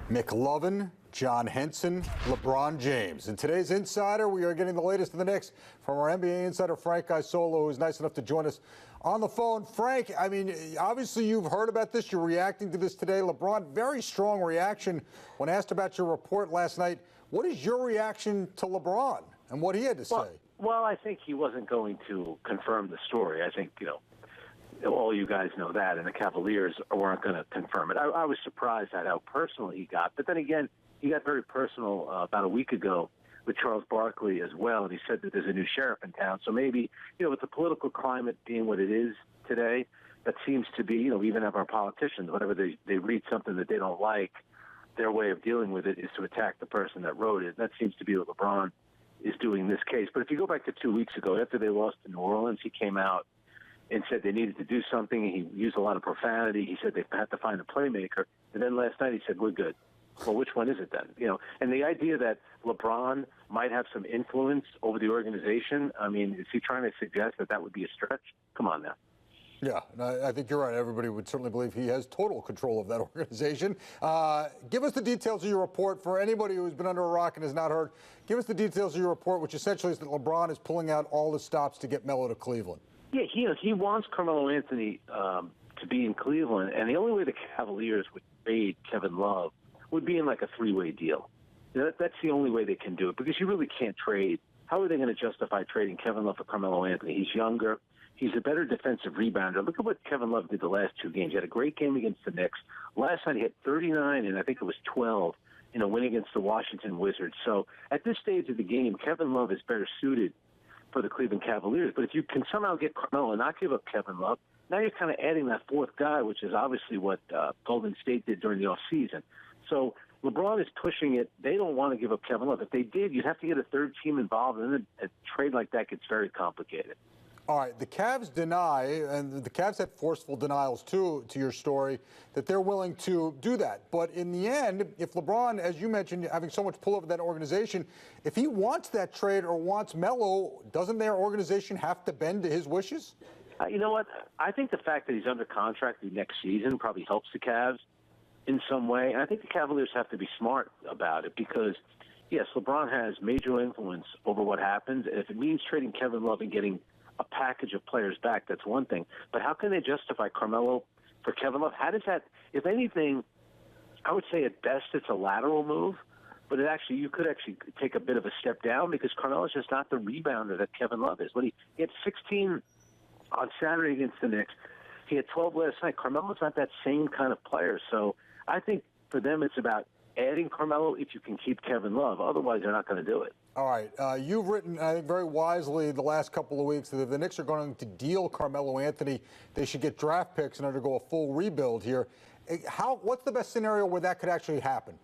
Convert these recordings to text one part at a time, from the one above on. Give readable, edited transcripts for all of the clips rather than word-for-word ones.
McLovin, John Henson, LeBron James. In today's Insider, we are getting the latest of the Knicks from our NBA insider, Frank Isola, who is nice enough to join us on the phone. Frank, I mean, obviously you've heard about this. You're reacting to this today. LeBron, very strong reaction when asked about your report last night. What is your reaction to LeBron and what he had to say? Well, I think he wasn't going to confirm the story. I think, all you guys know that, and the Cavaliers weren't going to confirm it. I was surprised at how personal he got. But then again, he got very personal about a week ago with Charles Barkley as well, and he said that there's a new sheriff in town. So maybe, with the political climate being what it is today, that seems to be, we even have our politicians, whenever they read something that they don't like, their way of dealing with it is to attack the person that wrote it. That seems to be what LeBron is doing in this case. But if you go back to 2 weeks ago, after they lost to New Orleans, he came out and said they needed to do something. He used a lot of profanity. He said they had to find a playmaker. And then last night he said, we're good. Well, which one is it then? And the idea that LeBron might have some influence over the organization, I mean, is he trying to suggest that would be a stretch? Come on now. Yeah, I think you're right. Everybody would certainly believe he has total control of that organization. Give us the details of your report for anybody who's been under a rock and has not heard. Give us the details of your report, which essentially is that LeBron is pulling out all the stops to get Melo to Cleveland. Yeah, he wants Carmelo Anthony to be in Cleveland, and the only way the Cavaliers would trade Kevin Love would be in like a three-way deal. That's the only way they can do it, because you really can't trade. How are they going to justify trading Kevin Love for Carmelo Anthony? He's younger. He's a better defensive rebounder. Look at what Kevin Love did the last two games. He had a great game against the Knicks. Last night he had 39, and I think it was 12 in a win against the Washington Wizards. So at this stage of the game, Kevin Love is better suited for the Cleveland Cavaliers. But if you can somehow get Carmelo and not give up Kevin Love, now you're kind of adding that fourth guy, which is obviously what Golden State did during the offseason. So LeBron is pushing it. They don't want to give up Kevin Love. If they did, you'd have to get a third team involved, and then a trade like that gets very complicated. All right, the Cavs deny, and the Cavs had forceful denials too, to your story, that they're willing to do that. But in the end, if LeBron, as you mentioned, having so much pull over that organization, if he wants that trade or wants Melo, doesn't their organization have to bend to his wishes? You know what? I think the fact that he's under contract the next season probably helps the Cavs in some way. And I think the Cavaliers have to be smart about it because, yes, LeBron has major influence over what happens. And if it means trading Kevin Love and getting a package of players back, that's one thing. But how can they justify Carmelo for Kevin Love? How does that, if anything, I would say at best it's a lateral move, but you could actually take a bit of a step down because Carmelo's just not the rebounder that Kevin Love is. When he had 16 on Saturday against the Knicks, he had 12 last night. Carmelo's not that same kind of player. So I think for them it's about adding Carmelo if you can keep Kevin Love. Otherwise, they're not going to do it. All right. You've written, I think, very wisely the last couple of weeks that if the Knicks are going to deal Carmelo Anthony, they should get draft picks and undergo a full rebuild here. What's the best scenario where that could actually happen?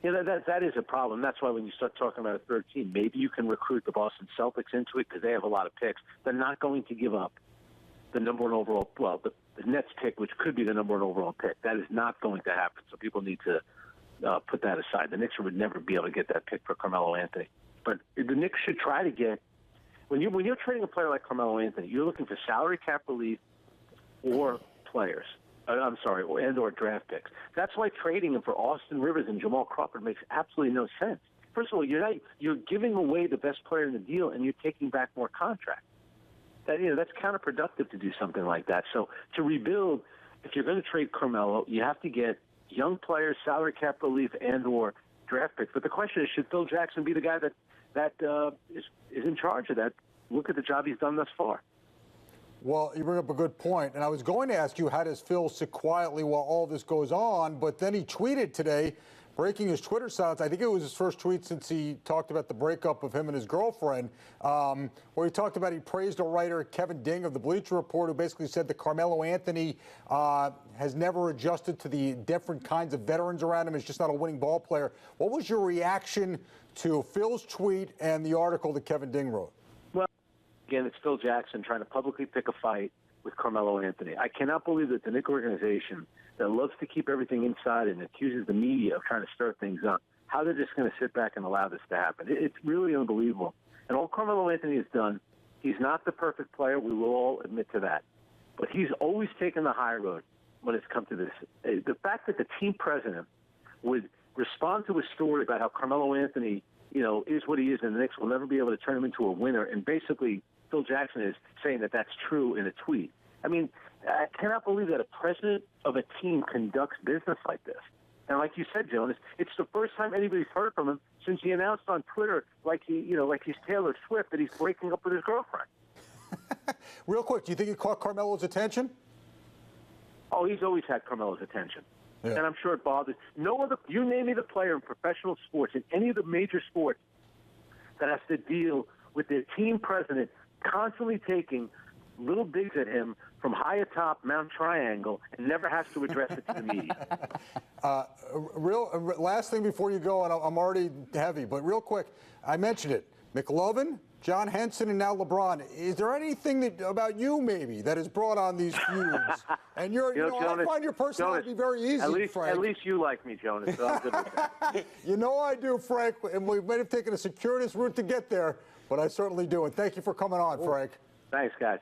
Yeah, that is a problem. That's why when you start talking about a third team, maybe you can recruit the Boston Celtics into it because they have a lot of picks. They're not going to give up the number one overall, the Nets pick, which could be the number one overall pick. That is not going to happen. So people need to put that aside. The Knicks would never be able to get that pick for Carmelo Anthony. But the Knicks should try to get, when you're trading a player like Carmelo Anthony, you're looking for salary cap relief or players. or draft picks. That's why trading him for Austin Rivers and Jamal Crawford makes absolutely no sense. First of all, you're giving away the best player in the deal, and you're taking back more contract. That's counterproductive to do something like that. So to rebuild, if you're going to trade Carmelo, you have to get young players, salary cap relief, and/or draft picks. But the question is, should Phil Jackson be the guy that is in charge of that? Look at the job he's done thus far. Well, you bring up a good point, and I was going to ask you, how does Phil sit quietly while all this goes on? But then he tweeted today, breaking his Twitter silence. I think it was his first tweet since he talked about the breakup of him and his girlfriend, where he talked about, he praised a writer, Kevin Ding of the Bleacher Report, who basically said that Carmelo Anthony has never adjusted to the different kinds of veterans around him. He's just not a winning ball player. What was your reaction to Phil's tweet and the article that Kevin Ding wrote? Well, again, it's Phil Jackson trying to publicly pick a fight with Carmelo Anthony. I cannot believe that the Knicks organization that loves to keep everything inside and accuses the media of trying to stir things up, how they're just going to sit back and allow this to happen. It's really unbelievable. And all Carmelo Anthony has done, he's not the perfect player. We will all admit to that. But he's always taken the high road when it's come to this. The fact that the team president would respond to a story about how Carmelo Anthony, is what he is, and the Knicks will never be able to turn him into a winner. And basically, Phil Jackson is saying that that's true in a tweet. I mean, I cannot believe that a president of a team conducts business like this. And like you said, Jonas, it's the first time anybody's heard from him since he announced on Twitter, like he's Taylor Swift, that he's breaking up with his girlfriend. Real quick, do you think it caught Carmelo's attention? Oh, he's always had Carmelo's attention. Yeah. And I'm sure it bothers. You name me the player in professional sports, in any of the major sports, that has to deal with their team president constantly taking little digs at him from high atop Mount Triangle and never has to address it to the media. Last thing before you go, and I'm already heavy, but real quick, I mentioned it. McLovin, John Henson, and now LeBron. Is there anything about you maybe that has brought on these feuds? And Jonas, I find your personality to be very easy, Frank. At least you like me, Jonas, so I'm good with that. I do, Frank, and we might have taken a circuitous route to get there, but I certainly do. And thank you for coming on, Frank. Thanks, guys.